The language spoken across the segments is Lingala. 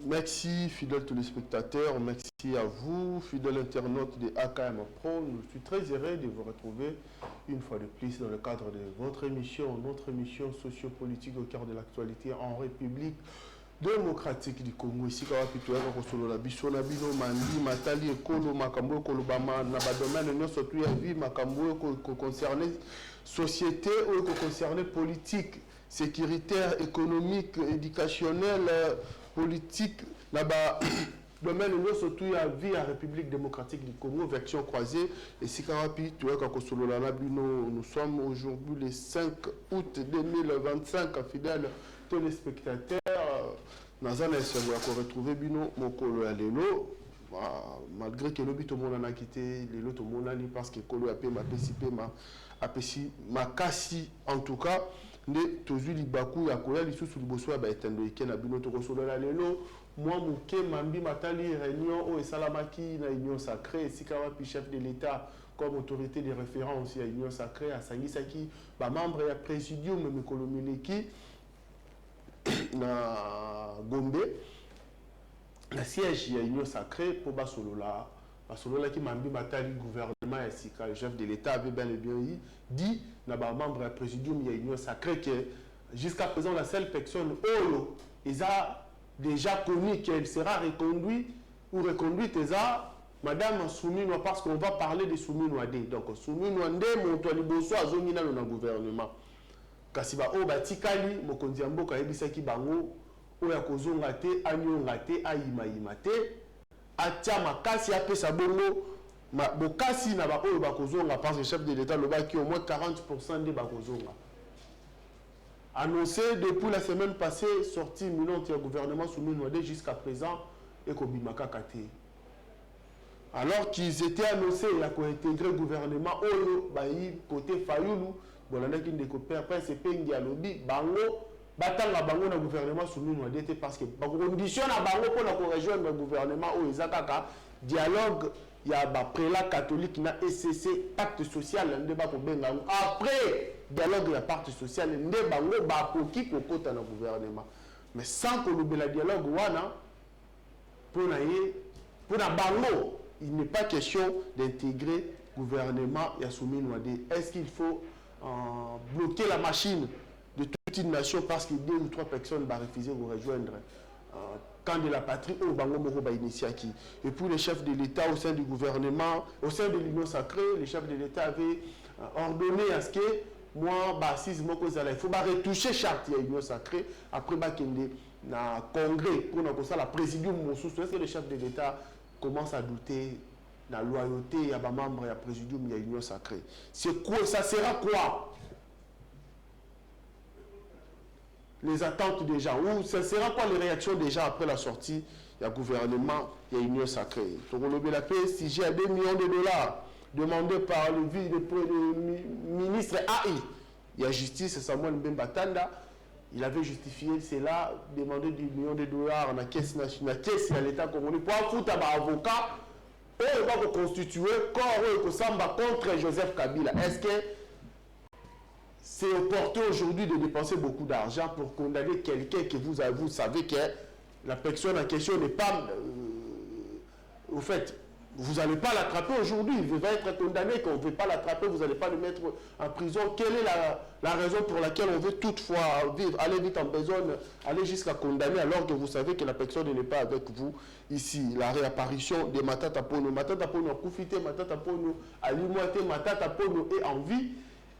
Merci, fidèles téléspectateurs, merci à vous, fidèles internautes de AKM Pro. Je suis très heureux de vous retrouver une fois de plus dans le cadre de votre émission, notre émission sociopolitique au cœur de l'actualité en République démocratique du Congo. Ici, quand on a la Bissona, Bino, Mandi, Matali, Ekolo, Makambo, Kolobama, Nabadomaine, nous surtout à vie, Makambo, concerné société ou concerné politique, sécuritaire, économique, éducationnel, politique, là-bas, domaine nous surtout à vie à République démocratique du Congo, version croisée. Et si Karapi, tu vois, quand nous sommes aujourd'hui le 5 août 2025, fidèles téléspectateurs. Dans un instant, vous retrouver Bino Mokolo à Lelo. Malgré que l'obit au monde a quitté, Lelo au monde parce que Kolo a payé ma PCP, ma cassi en tout cas. Ne tozu libaku ya koya lisu sur le bosso ba etendo ikena bino to kosolo la lelo moi muke mambi matali réunion au salamaki na union sacrée sikawa pi chef de l'état comme autorité de référence à union sacrée à sangisaki ba membre ya présidium mikolo mileki na Gombe la siège ya union sacrée pour basolola qui m'a dit matali gouvernement ainsi que le chef de l'État avait bien et bien dit na ba membre du présidium il y a union sacrée que jusqu'à présent la seule personne Olo ils a déjà connu qu'elle sera reconduite ou reconduite madame Soumino parce qu'on va parler de Soumino Adé donc Soumino Adé mon toi liboso azongina na gouvernement kasi ba o batikali mokonzi mboka yebisaki bango oya kozonga te anyonga te ayima te atia makasi apesa bongo bokasi na ba oyo bakozonga parce que le chef de l'état lobaki au moins 40% de bakozonga annoncé depuis la semaine passée sortie imminente du gouvernement Soumino Adé jusqu'à présent et kobimaka kate alors qu'ils étaient annoncés à co-intégrer le gouvernement oyo bayi côté Fayulu bolandaki ndeko père PCP ngialobi bango batanga bango na gouvernement Soumino Adé parce que ba condition na bango pour na rejoindre le gouvernement o ezakaka dialogue ya ba prélat catholique na ECC pacte social nde ba ko benga après dialogue ya pacte social nde bango ba koki kokota na gouvernement mais sans que le dialogue wana pour na bango il n'est pas question d'intégrer gouvernement ya Soumino Adé. Est-ce qu'il faut bloquer la machine de toute une nation parce que 2 ou 3 personnes vont refuser de rejoindre camp de la patrie au Bango Moro Bainitiaki. Et pour les chefs de l'État au sein du gouvernement, au sein de l'Union sacrée, les chefs de l'État avaient ordonné à ce que moi, il faut retoucher charte de l'Union sacrée après na congrès pour la présidium. Est-ce que les chefs de l'État commencent à douter la loyauté à ma membre et à présidium de l'Union sacrée? C'est quoi? Ça sera quoi? Les attentes des gens, ou ça sera quoi les réactions des gens après la sortie du gouvernement et l'Union sacrée? Donc on a la paix, si j'ai 2 millions de dollars demandés par le ministre AI, il y a justice, Samuel Mbembatanda, il avait justifié cela, demandé 10 millions de dollars dans la caisse nationale, caisse à l'État congolais, pour foutre un avocat, on va constituer corps contre Joseph Kabila. Est-ce que c'est opportun aujourd'hui de dépenser beaucoup d'argent pour condamner quelqu'un que vous savez que la personne en question n'est pas... au fait, vous n'allez pas l'attraper aujourd'hui, il va être condamné, qu'on ne veut pas l'attraper, vous n'allez pas le mettre en prison. Quelle est la raison pour laquelle on veut toutefois vivre, aller vite en besogne, aller jusqu'à condamner alors que vous savez que la personne n'est pas avec vous ici? La réapparition de Matata Pono a profité, Matata Pono a limoité, Matata Pono est en vie.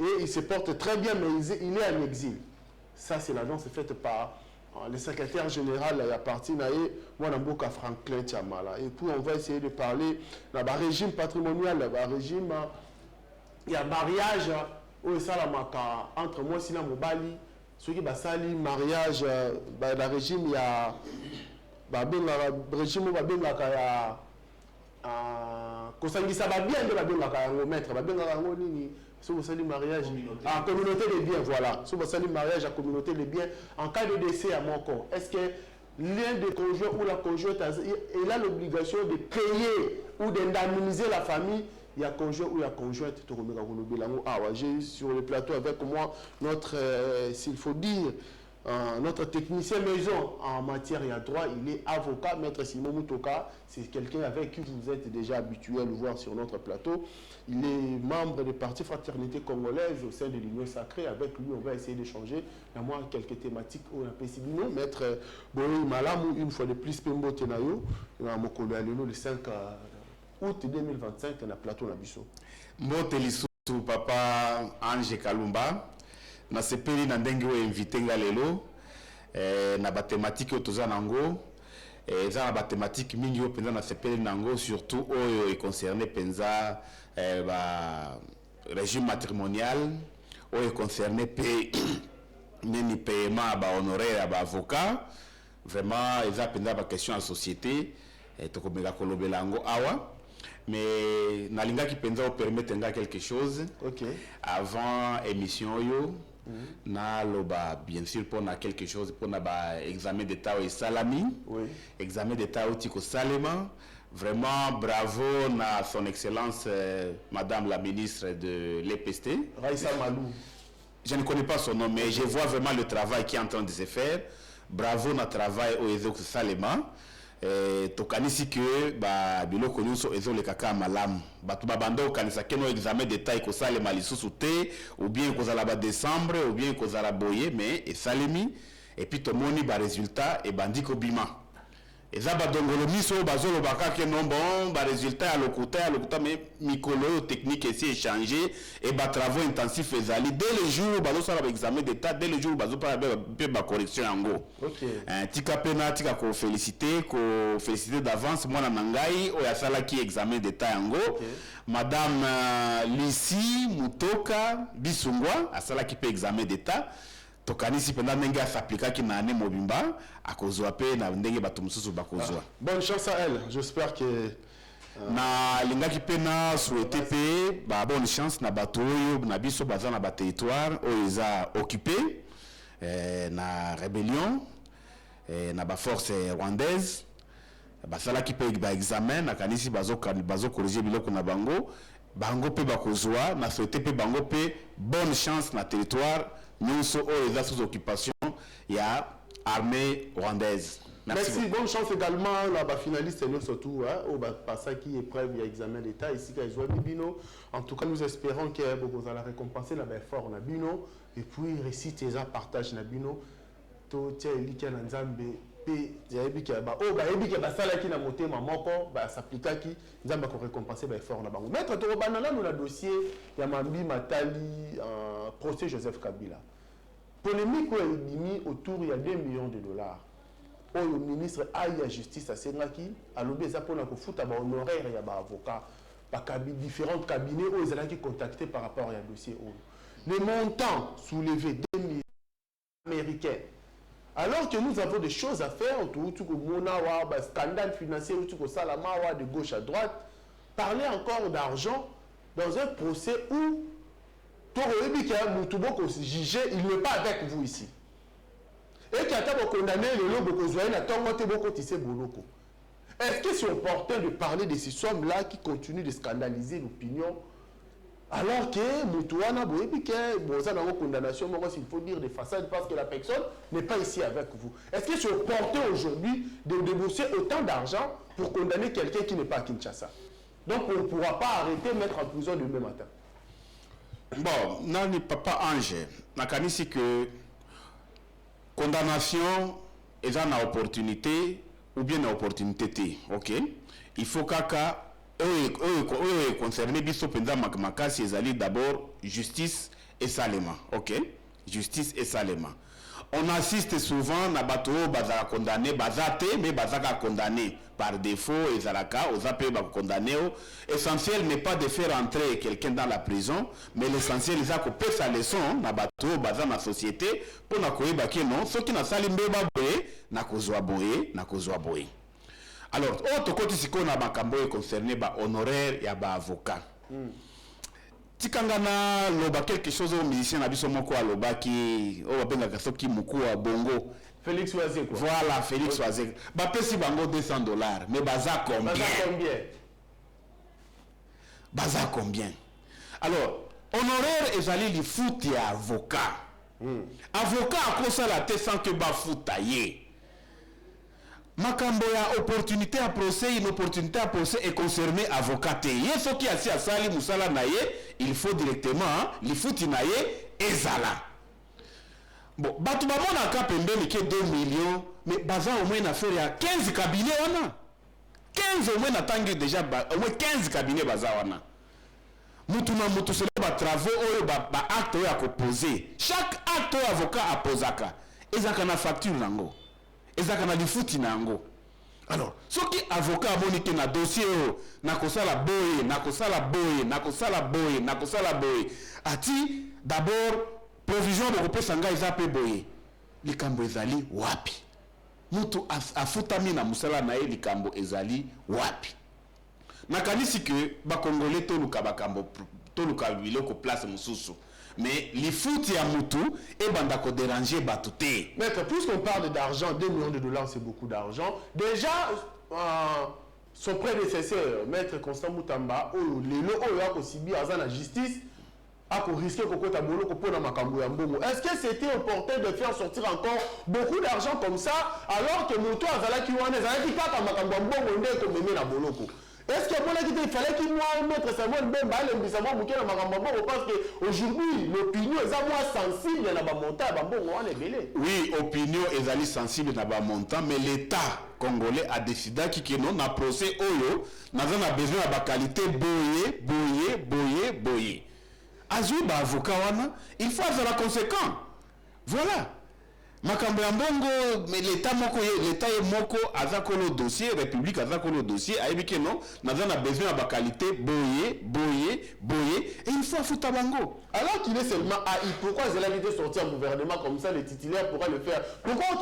Et il se porte très bien, mais il est en exil. Ça, c'est l'annonce faite par le secrétaire général à partir de Mwanamboka Franklin Tiamala. Et puis, on va essayer de parler d'un régime patrimonial, d'un régime, il y a mariage entre moi et Mobali. Ceux qui basali mariage, dans le régime, il y a un régime où il y a kosangisa ba bien de la bengaka yango maître ba bengaka yango nini so bosali mariage à communauté de biens, voilà so bosali mariage à communauté de biens en cas de décès à mon corps. Est-ce que l'un des conjoints ou la conjointe il a l'obligation de payer ou d'indemniser la famille? Il y a conjoint ou il y a conjointe. J'ai sur le plateau avec moi notre s'il faut dire notre technicien maison en matière et à droit, il est avocat, maître Simon Moutoka. C'est quelqu'un avec qui vous êtes déjà habitué à le voir sur notre plateau. Il est membre du Parti Fraternité Congolaise au sein de l'Union Sacrée. Avec lui, on va essayer d'échanger. Il y a moi quelques thématiques au Napesibino. Maître Boyi Malamou, une fois de plus, Pembo Tenayo, le 5 août 2025, on a plateau Nabiso. Mbote lisusu papa Ange Kalumba. Na sepeli na ndenge o invité nga lelo na ba thématique otoza nango eza na ba thématique mingi o penza na sepeli nango surtout oyo e concerné penza ba régime matrimonial oyo concerné pe neni paiement ba honoraire ba avocat vraiment eza penza ba question en société to ko mega kolobela ngo awa. Mais nalinga qui penza o permettre nga quelque chose. OK. Avant émission yo na loba bien sûr pour na quelque chose pour na ba examen d'état au salami. Oui. Examen d'état au tiko salema. Vraiment bravo na son excellence madame la ministre de l'EPST. Raissa Malou. Je ne connais pas son nom mais je vois vraiment le travail qui est en train de se faire. Bravo na travail au Ezok Salema. Tokanisi que ba biloko nyonso ezole kaka malamu batu babando kanisa keno examen d'état iko salema lisusu te ou bien kozala ba décembre ou bien kozala boye mais et salemi et puis tomoni ba résultat et bandiko bima eza ba dongolo miso bazolo bakake non bon ba résultat à lokuta mais mikolo technique ici échangé et ba travaux intensifs ezali dès le jour bazo sala ba examen d'état dès le jour bazo para ba correction yango. OK. Tika pena tika ko féliciter d'avance moi na ngai o ya sala ki examen d'état yango. OK. Madame Lucie Mutoka Bisungwa a sala ki pe examen d'état. Tokanisi pendant ndenge s'appliquer ki na année mobimba akozwa pe na ndenge bato mususu bakozwa. Bonne chance à elle. J'espère que na linga ki pe na souhaiter pe ba bonne chance na bato oyo na biso baza na ba territoire oyo eza occupé na rébellion na ba force rwandaise basala ki pe ba examen na kanisi bazo corriger biloko na bango pe bakozwa na souhaiter pe bango pe bonne chance na territoire nyonso oyo eza sous occupation ya armée rwandaise. Merci, bonne chance également là bas finaliste nous surtout au passage qui épreuve il y a examen d'état ici qu'à jouer Bino. En tout cas nous espérons que vous allez récompenser la belle fort na Bino et puis réciter les partage na Bino to tia eliki na Nzambe pe yabi ki ba o ba yebi ki ba sala ki na motema moko ba s'appliquer ki Nzambe ko récompenser ba fort na bango. Maître to banana nous la dossier ya Mambi Matali procès Joseph Kabila. Polémique autour il y a 2 millions de dollars. Le ministre Aïe Justice à Senaki, à l'obéza pour la foutre à honoraire et à avocat, différents cabinets où ils ont contacté par rapport à un dossier. Les montants soulevés 2 millions américains. Alors que nous avons des choses à faire autour du scandale financier, autour du Salama, de gauche à droite, parler encore d'argent dans un procès où il n'est pas avec vous ici. Et qui a été condamné le lobo est-ce que c'est opportun de parler de ces sommes-là qui continuent de scandaliser l'opinion alors que Moutouana condamnation, il faut dire des façades parce que la personne n'est pas ici avec vous. Est-ce que c'est opportun aujourd'hui de débourser autant d'argent pour condamner quelqu'un qui n'est pas à Kinshasa? Donc on ne pourra pas arrêter de mettre en prison demain matin. Bon, nani papa Ange, nakanisi que condamnation est une opportunité ou bien une opportunité, ok? Il faut kaka concerné biso penza makasi ezali d'abord justice et salema, ok? Justice et salema. On assiste souvent na bato bazala condamné bazate mais bazaka condamné par défaut et zalaka ozape ba condamné. Essentiel n'est pas de faire entrer quelqu'un dans la prison mais l'essentiel c'est que peut sa leçon na bato baza na société pour na koyeba ke non ce qui na sali mbeba boye na kozwa boye. Alors autre côté siko na makambo concerné ba honoraire ya ba avocat. Tikangana loba quelque chose au musicien na biso moko aloba ki o babenga soki muku wa bongo Félix Oazé quoi. Voilà Félix Oazé. Ba pesi bango $200 mais baza combien? Alors honoraire ezali li foot ya avocat. Avocat à cause la tête sans que bafuta ye. Makambo ya opportunité à procès, une opportunité à procès est concernée avocat. Ye so qui assis à sali musala na ye, il faut directement, il faut tinaye ezala. Bon, batu ba mona ka pembeni ke 2 millions, mais baza au moins une affaire ya 15 cabinets wana. 15 au moins natangi déjà au moins 15 cabinets baza wana. Mutu na mutu c'est ba travaux oyo ba acte oyo a poser. Chaque acte oyo avocat a posaka, ezaka na facture nango. Ezaka na lifuti nango. Alors, ce qui avocat aboni ke na dossier oyo na kosala boye, na kosala boye, na kosala boye, na kosala boye. Ati d'abord provision de kopesa ngai eza pe boye. Likambo ezali wapi? Mutu afutami na musala na ye likambo ezali wapi? Nakanisi que ba congolais toluka bakambo toluka biloko place mususu. Mais les foot ya mutu et banda ko déranger batouté. Maître, puisqu'on parle d'argent, 2 millions de dollars c'est beaucoup d'argent. Déjà son prédécesseur, Maître Constant Moutamba, lelo oyo akosibi aza na justice a risqué kokota boloko pona makambo ya mbongo. Est-ce que c'était opportun de faire sortir encore beaucoup d'argent comme ça alors que mutu azalaki wana azalaki kaka makambo ya mbongo nde ko meme na boloko? Est-ce qu'il fallait qu'il moi mettre Samuel Mbemba le bisamo muke na makambo bongo parce que aujourd'hui l'opinion est moins sensible na ba montant ba bongo on est belé. Oui, opinion ezali sensible na ba montant mais l'État congolais a décidé que non na procès oyo na besoin ba qualité boye. Azui ba avocat wana, il faut être conséquent. Voilà. Makambo ya mbongo mais l'État est moko azako le dossier république azako le dossier aibike non nazana besoin de qualité boye et il faut fouta bango alors qu'il est seulement AI. Pourquoi il a été sorti en gouvernement comme ça les titulaires pourraient le faire? Pourquoi on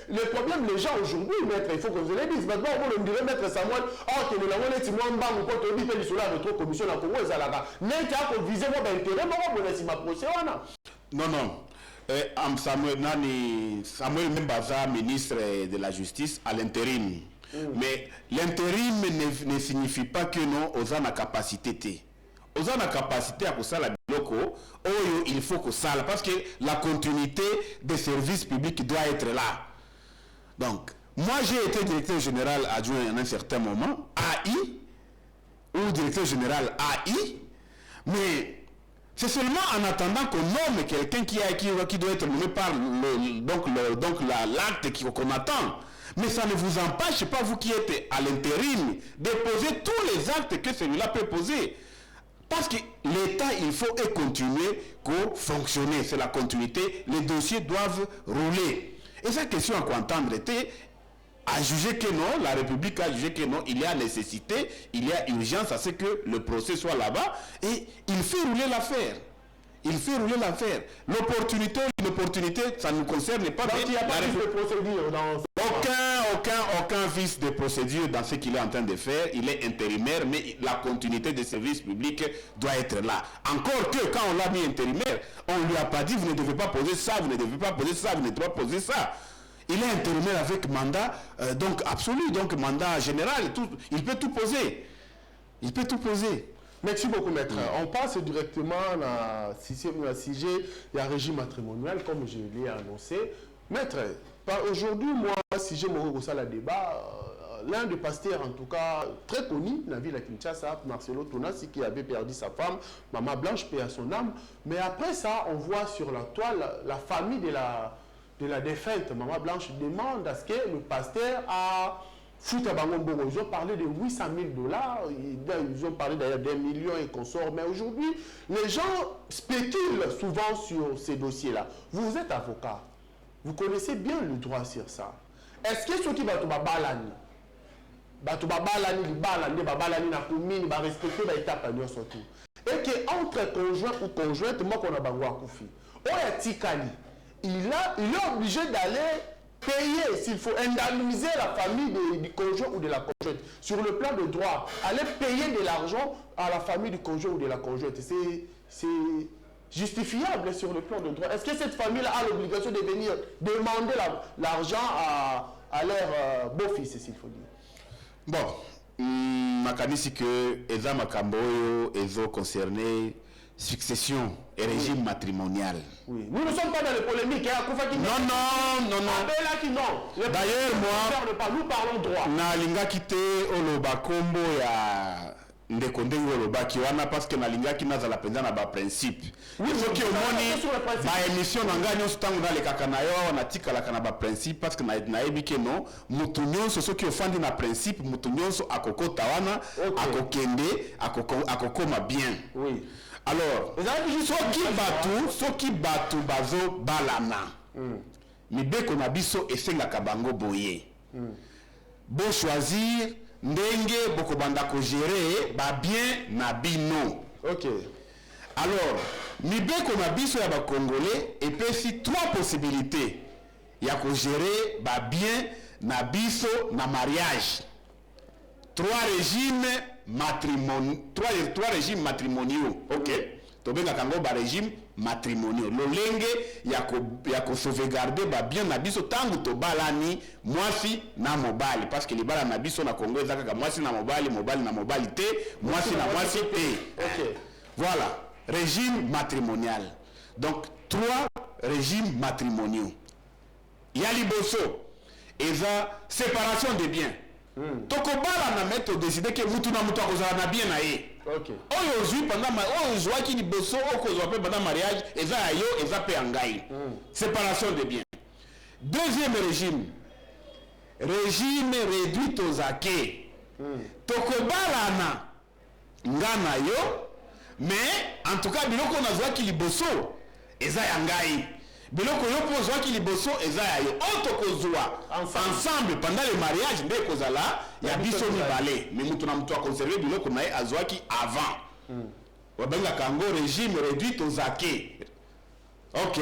le problème les gens aujourd'hui maître il faut qu'on se le dise maintenant on dirait maître Samuel que nous l'avons dit moi mbango quand on dit que sur la rétro commission la Congo ezalaka n'est qu'à viser moi intérêt moi on ma procès wana non Samuel Membaza, ministre de la Justice, à l'intérim. Mais l'intérim ne signifie pas que non, aux a la capacité. Aux a la capacité à faire ça la biloko, il faut que ça, parce que la continuité des services publics doit être là. Donc, moi j'ai été directeur général adjoint à un certain moment, AI, ou directeur général AI, mais c'est seulement en attendant qu'on nomme quelqu'un qui doit être nommé par l'acte qu'on attend. Mais ça ne vous empêche pas, vous qui êtes à l'intérim, de poser tous les actes que celui-là peut poser. Parce que l'État, il faut continuer à fonctionner. C'est la continuité. Les dossiers doivent rouler. Et cette question à quoi entendre était a jugé que non, la République a jugé que non, il y a nécessité, il y a urgence à ce que le procès soit là-bas et il fait rouler l'affaire. Il fait rouler l'affaire. L'opportunité, l'inopportunité, ça ne nous concerne pas. Donc il n'y a pas de procédure dans aucun vice de procédure dans ce qu'il est en train de faire. Il est intérimaire, mais la continuité des services publics doit être là. Encore que quand on l'a mis intérimaire, on ne lui a pas dit vous ne devez pas poser ça, vous ne devez pas poser ça, vous ne devez pas poser ça. Il est intérimaire avec mandat donc absolu, donc mandat général, tout, il peut tout poser. Il peut tout poser. Merci beaucoup, maître. On passe directement à la sujet, il y a un régime matrimonial, comme je l'ai annoncé. Maître, aujourd'hui, moi, si j'ai mon la débat, l'un des pasteurs, en tout cas, très connu, dans la ville de Kinshasa, Marcelo Tonasi, qui avait perdu sa femme, Maman Blanche, paix à son âme. Mais après ça, on voit sur la toile la famille de la défunte, Maman Blanche, demande à ce que le pasteur a foutu à Bango. Ils ont parlé de 800 000 $, ils ont parlé d'ailleurs d'1 million et consorts. Mais aujourd'hui, les gens spéculent souvent sur ces dossiers-là. Vous êtes avocat, vous connaissez bien le droit sur ça. Est-ce que ceux qui vont balani, et que entre conjoint ou conjointe, moi qu'on a bangwa koufi, il est obligé d'aller payer, s'il faut indemniser la famille du conjoint ou de la conjointe. Sur le plan de droit, aller payer de l'argent à la famille du conjoint ou de la conjointe, c'est justifiable sur le plan de droit. Est-ce que cette famille-là a l'obligation de venir demander l'argent à leur beau-fils, s'il faut dire? Bon, makanisi que Eza Makamboyo, Ezo concerné, succession et régime matrimonial. Oui. Nous ne sommes pas dans les polémiques. Hein. Non. D'ailleurs, moi, nous parlons droit. Nalinga kite oloba kombo ya ndeko ndenge olobaki wana parce que nalingaki nazala penza na ba principe. Oui, soki omoni ba émission nanga nyonso tango nalekaka na yo natikalaka na ba principe parce que nayebi ke non mutu nyonso soki ofandi na principe mutu nyonso akokota wana akokende akokoma bien. Oui. Alors, soki batu bazo balana. Mibeko na biso esengaka bango boye. Bo choisir ndenge boko banda ko gérer ba bien na bino. OK. Alors, mibeko na biso ya ba congolais epesi trois possibilités ya ko gérer ba bien na biso na mariage. Trois régimes matrimoniaux. OK. Tobenga kango ba régime matrimoniaux. Lolenge ya ko sauvegarder ba bien na biso tangu to balani mwasi na mobali parce que les bala na biso na Congo ezaka ka mwasi na mobali na mobali te, mwasi na mwasi te. OK. Voilà, régime matrimonial. Donc trois régimes matrimoniaux. Ya liboso eza séparation des biens. Tokobala na mettre décider que mutu na mutu akozala na bien na ye. OK. Oyo ozwi pendant oyo ozwaki liboso okozwa pe pendant mariage eza ya yo eza pe ngai. Séparation des biens. Deuxième régime. Régime réduit aux acquis. Tokobala na ngana yo mais en tout cas biloko nazwaki liboso eza ya ngai. Biloko yo pozwaki liboso eza ya yo otokozwa ensemble pendant le mariage nde kozala ya biso mibale mais mutu na mutu a conserver biloko na ye azwaki avant. Wabenga kango régime réduit aux acquis. OK.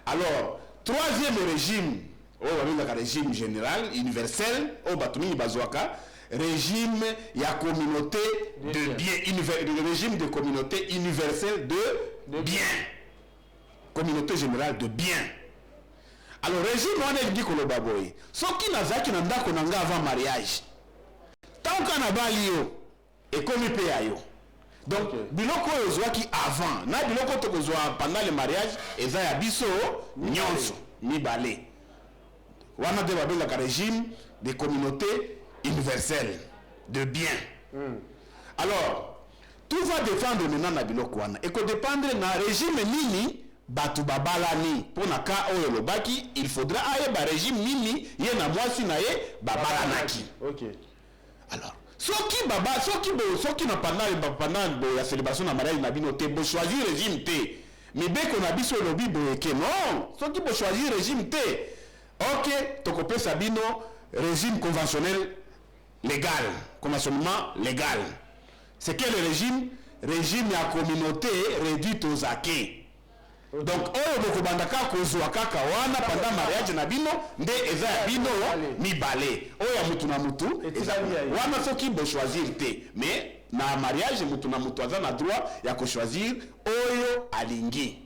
Alors troisième régime wabenga régime général universel batumi bazwaka régime ya communauté de bien régime de communauté universelle de bien. Communauté générale de bien. Alors régime on a dit que le baboy soki nazaki na ndako nanga avant mariage tant qu'on a bali yo et comme pe yo donc biloko ozwaki avant na biloko tokozwa pendant le mariage eza ya biso nyonso mibale wana de babenga ka régime de communauté universelle de bien. Alors tout va dépendre maintenant na biloko wana et que dépendre na régime nini batu babalani pona ka oyo lobaki il faudra aye ba régime nini ye na mwasi na ye babalanaki. OK. Alors soki na pendant ya célébration na mariage na bino te bo choisir régime te mibeko na biso lobi boyeke non soki bo choisir régime te OK tokopesa bino régime conventionnel légal conventionnement légal. C'est quel régime? Régime ya communauté réduite aux acquis. Donc oyo bokobandaka kozwa kaka wana pendant mariage na bino nde eza ya bino mibale oyo ya mutu na mutu wana soki bo choisir te mais na mariage mutu na mutu aza na droit ya ko choisir oyo alingi.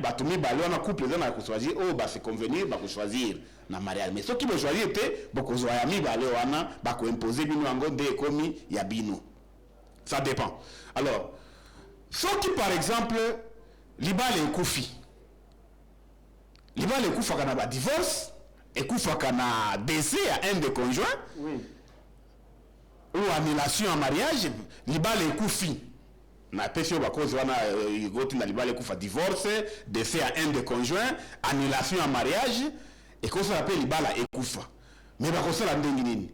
Batu mibale wana couple eza na ko choisir oyo ba se convenir ba ko choisir na mariage mais soki bo choisir te bokozwa ya mibale wana ba ko imposer bino yango nde ekomi ya bino. Ça dépend. Alors soki par exemple libale ekufi ekufaka na ba divorce ekufaka na décès à un des conjoints ou annulation en mariage libale ekufi na pesi ba cause wana goti na libale ekufa divorce décès à un des conjoints annulation en mariage et qu'on s'appelle libala ekufa mais ba kosala ndenge nini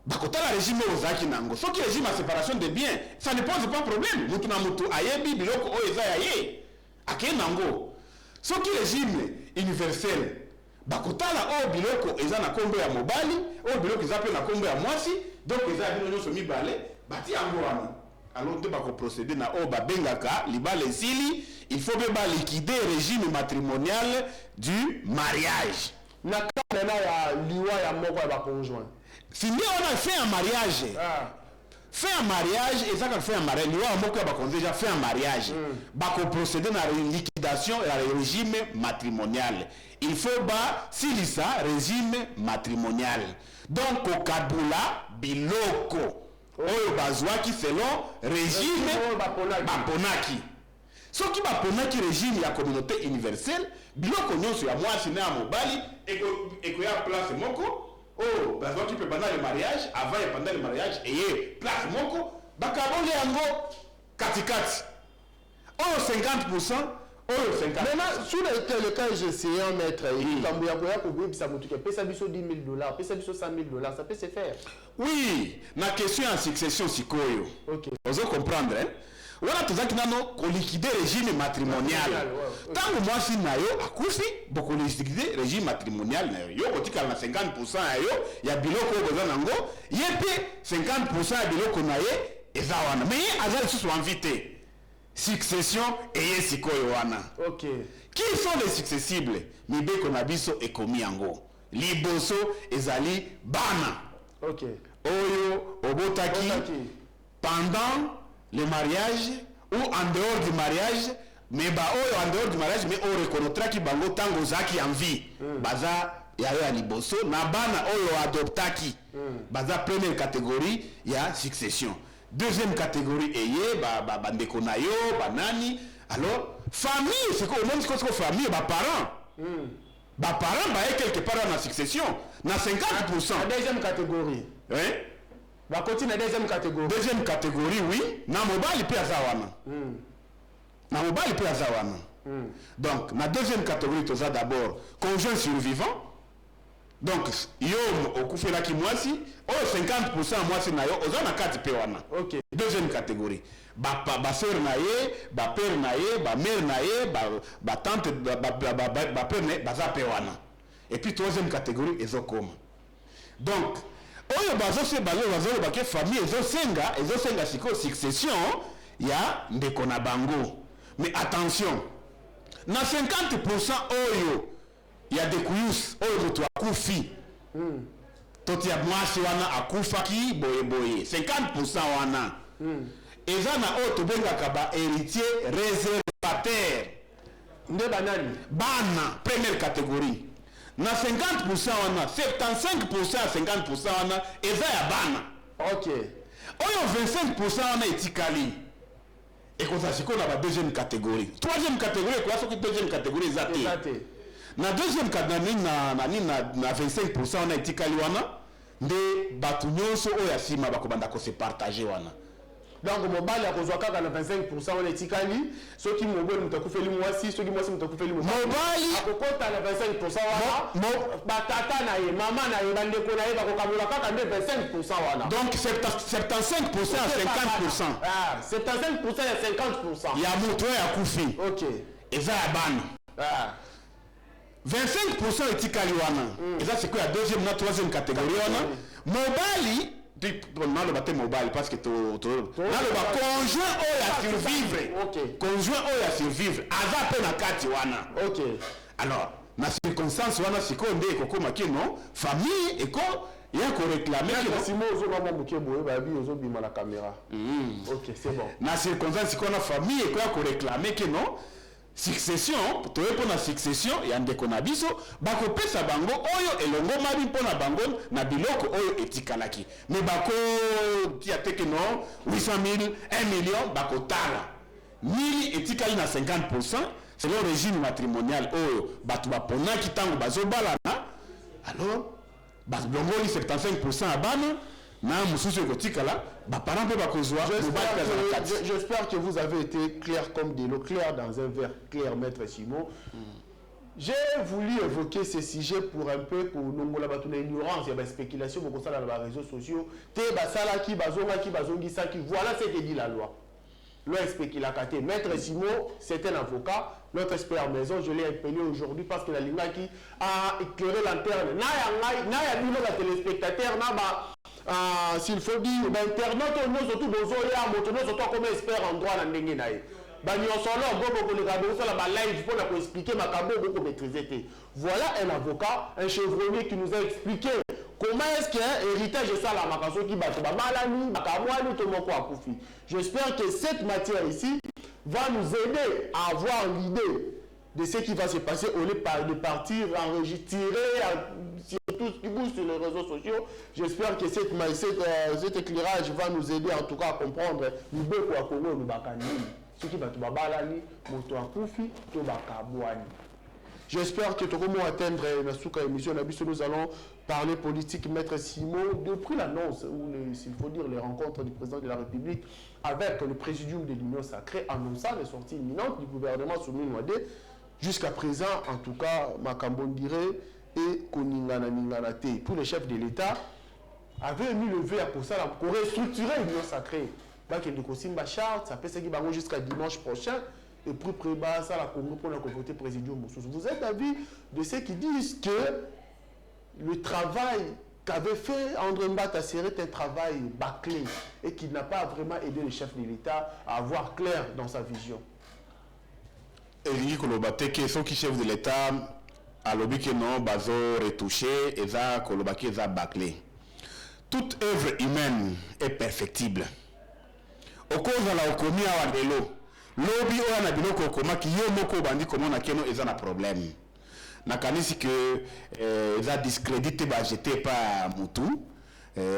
bakotala régime ozaki nango soki régime à séparation de biens ça ne pose pas problème mutu na mutu ayebi biloko oyo eza ya ye ake nango soki régime universel bakotala oyo biloko eza na kombo ya mobali oyo biloko eza pe na kombo ya mwasi donc eza bino nyonso mibale bati yango wana alors nde bakoprocéder na oyo babengaka libala esili il faut be baliquider régime matrimonial du mariage na kana ya liwa ya moko ya baconjoint. Si on a fait un mariage, fait un mariage, et ça qu'on fait un mariage, nous avons déjà fait un mariage, on procéder à une liquidation et à un régime matrimonial. Il faut pas, si ça, régime matrimonial. Donc, au Kabula, biloko, oyo bazwaki selon régime baponaki soki baponaki régime ya communauté universelle biloko nyonso ya mwasi na ya mobali ekoya place moko oyo bazwaki mpe pendant le mariage avant et pendant le mariage eye place moko bakaboli yango katikati oyo 50% oyo 50%. Maintenant, sur le cas j'essayais un maître, pesa biso 10 000 $, pesa biso 100 000 $, ça peut se faire. Oui, na question en succession sikoyo. Ok. Vous comprendre, hein? Wana tozaki nano ko liquider régime matrimonial. Tango mwasi na yo akufi, boko liquider régime matrimonial na yo. Yo kotika na 50% ya yo ya biloko oyo nango, yepe 50% ya biloko na ye eza wana. Mais azali susu invité. Succession eye sikoyo wana. Ok. Qui sont les successibles? Mibeko na biso ekomi yango. Liboso ezali bana. Ok. Oyo obotaki pendant le mariage ou en dehors du mariage, mais ba oyo en dehors du mariage mais on reconnaîtra ki bango tango zaki en vie. Baza yayo ya liboso na bana oyo adoptaki. Baza première catégorie ya succession. Deuxième catégorie eye bandeko na yo banani. Alors famille c'est quoi même ce que famille ba parents. Ba parents ba quelque part dans la succession na 50%. La deuxième catégorie. Hein? Va continuer la deuxième catégorie. Deuxième catégorie, oui. Na mobile pe azawana. Na mobile pe azawana. Donc, na deuxième catégorie, tu as d'abord conjoint survivant. Donc, yom okufela ki mwasi, 50% mwasi na yo, ozana kati pe wana. Ok. Deuxième catégorie. Ba sœur na ye, ba père na ye, ba mère na ye, ba tante, ba père na ye, baza pe wana. Et puis troisième catégorie, ezokoma. Donc, oyo bazose bazo bake famille ezosenga siko succession ya ndeko na bango. Mais attention, na 50% oyo ya dekuyus oyo mutu akufi. Toti ya mwasi wana akufaki boye 50% wana. Eza na oyo tobengaka ba héritier réservataire. Nde banani? Bana, première catégorie. Na 50% wana 75% à 50% wana eza ya bana. Ok. Oyo 25% wana etikali. Ekoza siko na ba deuxième catégorie. Troisième catégorie quoi soki deuxième catégorie eza te. Na deuxième catégorie na 25% wana etikali wana nde batu nyonso oyo asima bakobanda ko se partager wana. Donc mobali akozwa kaka na 25% wana etikali soki mobali mutakufeli mwasi soki mwasi mutakufeli mobali akokota na 25% wana batata na ye mama na ye bandeko na ye bakokamula kaka nde 25% wana. Donc 75% à 50%. Ah, 75% ya 50%. Ya mutu ya kufi. OK. Eza ya bana. Ah. 25% etikali wana. Eza c'est quoi la deuxième na troisième catégorie wana. Mobali nalo bate mobile parce que nalo ba conjoint oyo ya survivre. OK. Conjoint oyo ya survivre aza pe na kati wana. OK. Alors na circonstance wana siko nde kokoma kino famille eko ya ko réclamer que si mo zo ngamba muke boye ba bi ozo bima la caméra. OK, c'est bon. Na circonstance siko na famille eko ya ko réclamer kino succession toye pona succession ya ndeko na biso bakopesa bango oyo elongo mabi mpona bango na biloko oyo etikalaki mais bako tia teke no 800 000 1 million bakotala 1000 etikali na 50% c'est le régime matrimonial oyo batu baponaki tango bazobalana alors balongoli 75% à bana na mususu ekotikala ba parents pe bakozwa. J'espère que vous avez été clair comme de l'eau claire dans un verre clair, maître Simon. J'ai voulu évoquer ce sujet pour un peu pour nous la batuna ignorance, il y a spéculation pour ça dans les réseaux sociaux. Te basala qui bazonga qui bazongi ça qui voilà ce que dit la loi. Loi spéculacate. Maître Simon, c'est un avocat, notre expert maison, je l'ai appelé aujourd'hui parce que la Linga qui a éclairé l'antenne. Na ya bino la téléspectateur na ba s'il faut dire l'internaute nous surtout bozo ya moto nous surtout comme expert en droit na ndenge na ye. Ba nyonso lo bobo ko le gabo ça la ba live pour la expliquer makambo beaucoup maîtriser te. Voilà un avocat, un chevronnier qui nous a expliqué comment est-ce qu'un héritage est ça la makaso qui bat ba malani makamwani to moko akufi. J'espère que cette matière ici va nous aider à avoir l'idée de ce qui va se passer au lieu de partir enregistrer surtout tout ce qui bouge sur les réseaux sociaux. J'espère que cet éclairage va nous aider en tout cas à comprendre Mibeko à Congo et Bakani. Ce qui va te babalani, moto à Koufi, to bakabouani. J'espère que tout le monde atteindre la souka émission. Nous allons parler politique. Maître Simon, depuis l'annonce, ou s'il faut dire les rencontres du président de la République avec le présidium de l'Union sacrée, annonçant les sorties imminentes du gouvernement Soumis Nouadé, jusqu'à présent, en tout cas, Makambon dirait, et Koningana Ningana Te, tous les chefs de l'État avaient mis le vœu pour ça, pour restructurer l'Union sacrée. Donc, il y a des charte, ça peut se faire jusqu'à dimanche prochain. Et pour préparer ça, la Congo pour la communauté présidium. Vous êtes d'avis de ceux qui disent que le travail qu'avait fait André Mbata serait un travail bâclé et qu'il n'a pas vraiment aidé le chef de l'État à avoir clair dans sa vision. Et Kolobate, que ceux qui chefs de l'État, à l'objet que non, bazo retouché, et ça, Kolobaki, ça bâclé. Toute œuvre humaine est perfectible. Au cause de la commis à Wandelo, lobi oya na biloko komaki yo moko bandi komona keno eza na problème nakanisi que eza discrédité ba jeté par mutu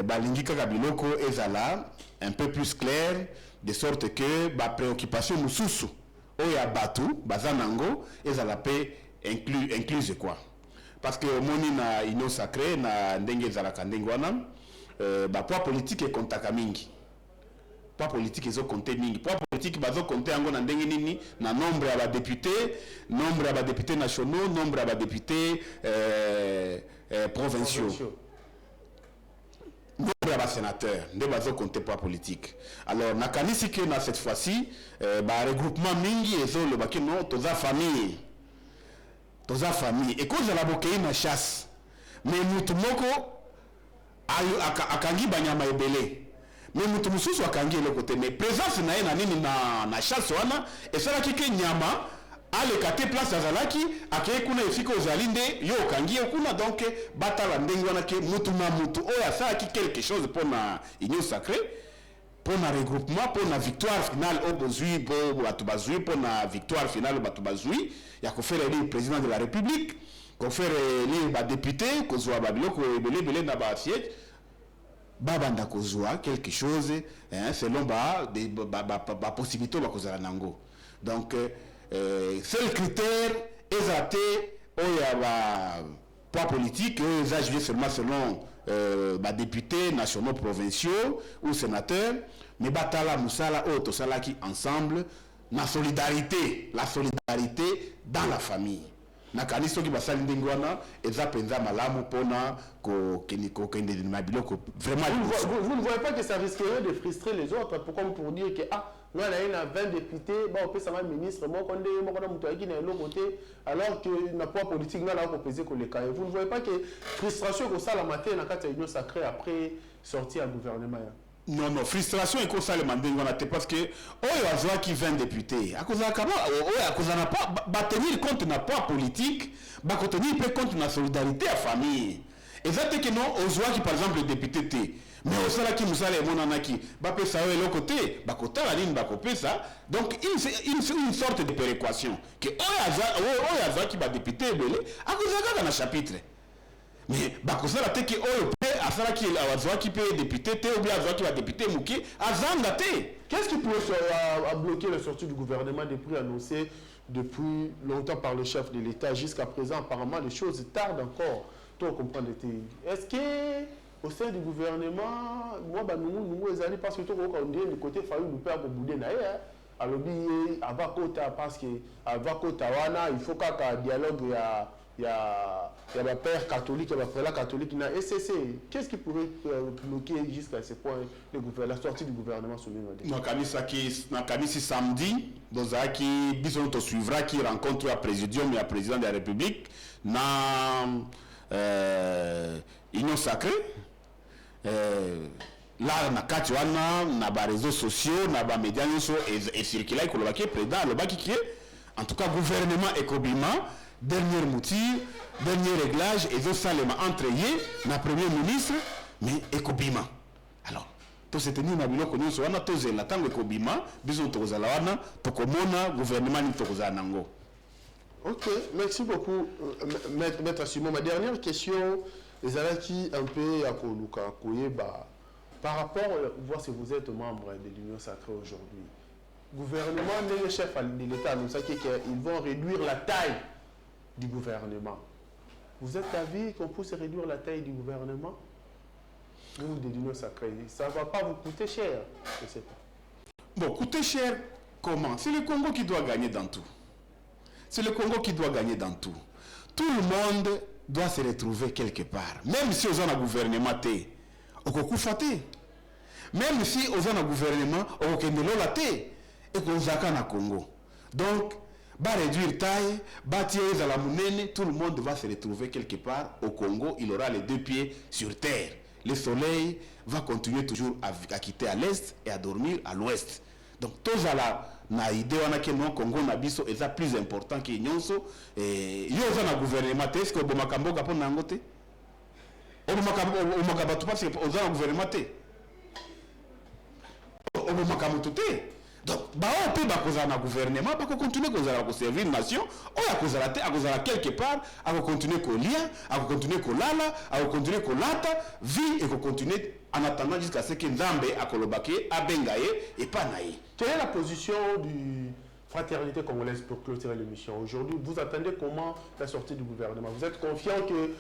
balingi kaka biloko ezala un peu plus clair de sorte que ba préoccupation mususu oya batu bazanango ezala pe incluse quoi parce que moni na union sacrée na ndenge ezala kandengwana ba poids politique et contaka mingi pas politique ils ont compté mingi pas politique bazo compté ango na ndenge nini na nombre ya députés nationaux nombre ya députés provinciaux nombre ya sénateurs nde bazo compté pas politique alors nakanisi que na cette fois-ci ba regroupement mingi ezo le baki non toza famille et cause la bokei na chasse mais mutu moko akangi banyama ebele mais mutu mususu akangi le côté mais présence na na nini na chasse wana et ça qui ke nyama aleka te place azalaki akeye kuna efika ozali nde yo okangi kuna donc batala ndenge wana ke mutu na mutu oyo asalaki quelque chose pour na union sacrée pour na regroupement pour na victoire finale au bozui pour batu bazui pour na victoire finale batu bazui ya ko faire le président de la République ko faire les ba député ko zwa ba biloko ebele na ba siège babanda kozwa quelque chose hein, selon ba possibilité ba kozala nango donc seul critère ezate oya ba poids politique eza joué seulement selon ba députés nationaux provinciaux ou sénateurs mais batala musala o to salaki ensemble la solidarité dans la famille nakani soki basali ndenge wana eza penza malamu pona ko kende na biloko vraiment vous ne voyez pas que ça risquerait de frustrer les autres pour dire que nous on a 20 députés on peut savoir ministre moi quand on mutu aki na l'autre côté alors que na poids politique là on peser que les cas vous ne voyez pas que frustration que ça la matin na kati union sacrée après sortir du gouvernement non frustration et comme ça le manding on a parce que oyo azwa qui 20 députés à cause n'a pas tenir compte n'a pas politique ba tenir compte na solidarité à famille exactement que non ozwa qui par exemple le député T mais au sala qui musala et monanaki ba pesa oyo le côté ba kota la ligne ba kopesa donc une sorte de péréquation que oyo azwa qui ba député belé à cause na chapitre mais bakosala te ki oyo pe asala ki azwa ki pe député te ou bien azwa ki va député muki azanga te. Qu'est-ce qui pourrait bloquer la sortie du gouvernement depuis annoncé depuis longtemps par le chef de l'État jusqu'à présent apparemment les choses tardent encore toi comprendre est-ce que au sein du gouvernement moi nous ezali parce que toi on dit du côté fallu nous perdre au bout de naïe alors avant kota parce que avant kota wana il faut qu'un dialogue il y a des pères catholiques, il y a des frères catholiques, il y a SCC. Qu'est-ce qui pourrait bloquer jusqu'à ce point la sortie du gouvernement sur l'île? Nakamisi samedi, Bozaki, Bison te suivra qui rencontre le présidium et le président de la République dans Union Sacrée. Là, na kati wana, na ba réseaux sociaux, na ba médias et circuler avec le président, le baki qui est en tout cas gouvernement et Kobima. Dernier mouture, dernier réglage, et vous salez entre eux, na premier ministre, mais Ekobima. Alors, tout ce tenu na biloko nyonso wana tozela tango Ekobima, biso tozala wana, tokomona gouvernement ni tokozala nango. Ok, merci beaucoup, Maître Simon. Ma dernière question, Les qui un peu à Koluka, par rapport, voir si vous êtes membre de l'Union sacrée aujourd'hui, gouvernement, les chefs de l'État annoncent qu'ils vont réduire la taille du gouvernement. Vous êtes d'avis qu'on puisse réduire la taille du gouvernement ou de l'Union sacrée? Ça ne va pas vous coûter cher, je ne sais pas. Bon, coûter cher, comment? C'est le Congo qui doit gagner dans tout. C'est le Congo qui doit gagner dans tout. Tout le monde doit se retrouver quelque part. Même si on a un gouvernement, on peut couper. Même si on a un gouvernement, on peut et qu'on a un Congo. Donc, va réduire taille, bâtir la monnaie, tout le monde va se retrouver quelque part au Congo. Il aura les deux pieds sur terre. Le soleil va continuer toujours à quitter à l'est et à dormir à l'ouest. Donc, tout ça là, na idée que le Congo nabiso est plus important que Nyonso. Et il y a un gouvernement, est-ce que Bomakambo a pas nangote? Omakambo parce que on a un gouvernement. Omakambo tout est. Donc, on peut un gouvernement, on continuer à servir une nation, on a quelque part, on continuer à lire, on continuer à lala, on continuer à lata, vie et continuer en attendant jusqu'à ce que Nzambe a kolobake, a bengaye et pas naïe. Quelle est la position du Fraternité congolaise pour clôturer l'émission? Aujourd'hui, vous attendez comment la sortie du gouvernement? Vous êtes confiant que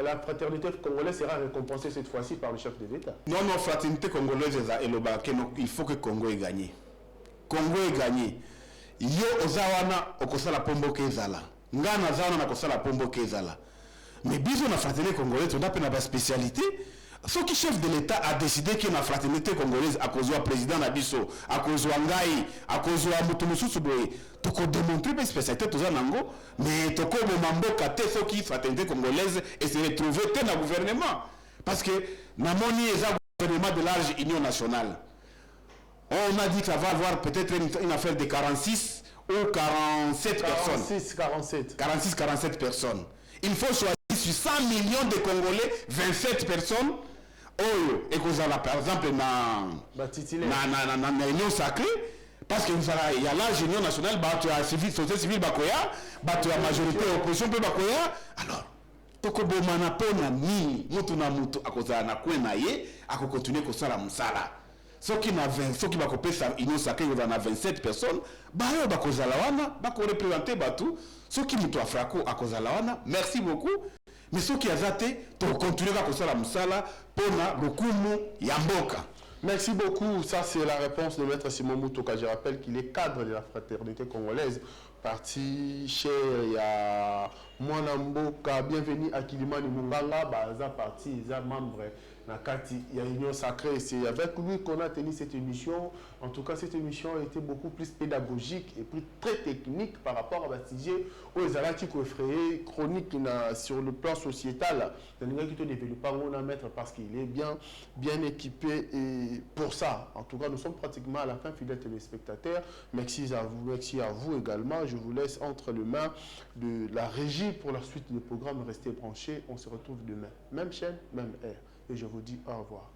la Fraternité congolaise sera récompensée cette fois-ci par le chef de l'État? Non, Fraternité congolaise, il faut que Congo ait gagné. Congo est gagné. Yo ozawana okosala pombo kezala. Ngana zawana nakosala pombo kezala. Mais biso na fraternité congolaise on a pe na ba spécialité. Ce qui chef de l'État a décidé que la fraternité congolaise a cause président na biso, a cause ngai, a cause mutu mususu boye. Toko démontrer ba spécialité toza nango, mais toko bomamboka te ce qui fraternité congolaise et se retrouver te na gouvernement parce que na moni eza gouvernement de large union nationale. On a dit que ça va avoir peut-être une affaire de 46 ou 47 personnes. 46-47 personnes. Il faut choisir sur 100 millions de Congolais, 27 personnes. Et qu'on a par exemple dans l'Union sacrée, parce qu'il y a l'âge union nationale, tu as société civile, tu as majorité opposition, alors, toko bomana pona ni mutu na mutu akozala na kwena ye akokontinue kosala musala. Ceux qui va couper ça, ils nous sacré dans 27 personnes, bah bakozala wana, bako représenter batou, ceux qui mutu afrako akozala wana, merci beaucoup. Mais ceux qui azate, to continuer à kosala musala pona lokumu yamboka. Merci beaucoup. Ça, c'est la réponse de Maître Simon Mutoka. Je rappelle qu'il est cadre de la fraternité congolaise. Parti chez Mwanamboka. Bienvenue à Kilimani Munganga. Baza parti, ils sont membres Nakati. Il y a Union Sacrée. C'est avec lui qu'on a tenu cette émission. En tout cas, cette émission a été beaucoup plus pédagogique et plus très technique par rapport à Bastidie aux Alaki qui effrayé chronique sur le plan sociétal. Le qui ne développe pas on a mettre parce qu'il est bien équipé et pour ça. En tout cas, nous sommes pratiquement à la fin, fidèles téléspectateurs. Merci à vous également. Je vous laisse entre les mains de la régie pour la suite du programme. Restez branchés. On se retrouve demain. Même chaîne, même heure. Et je vous dis au revoir.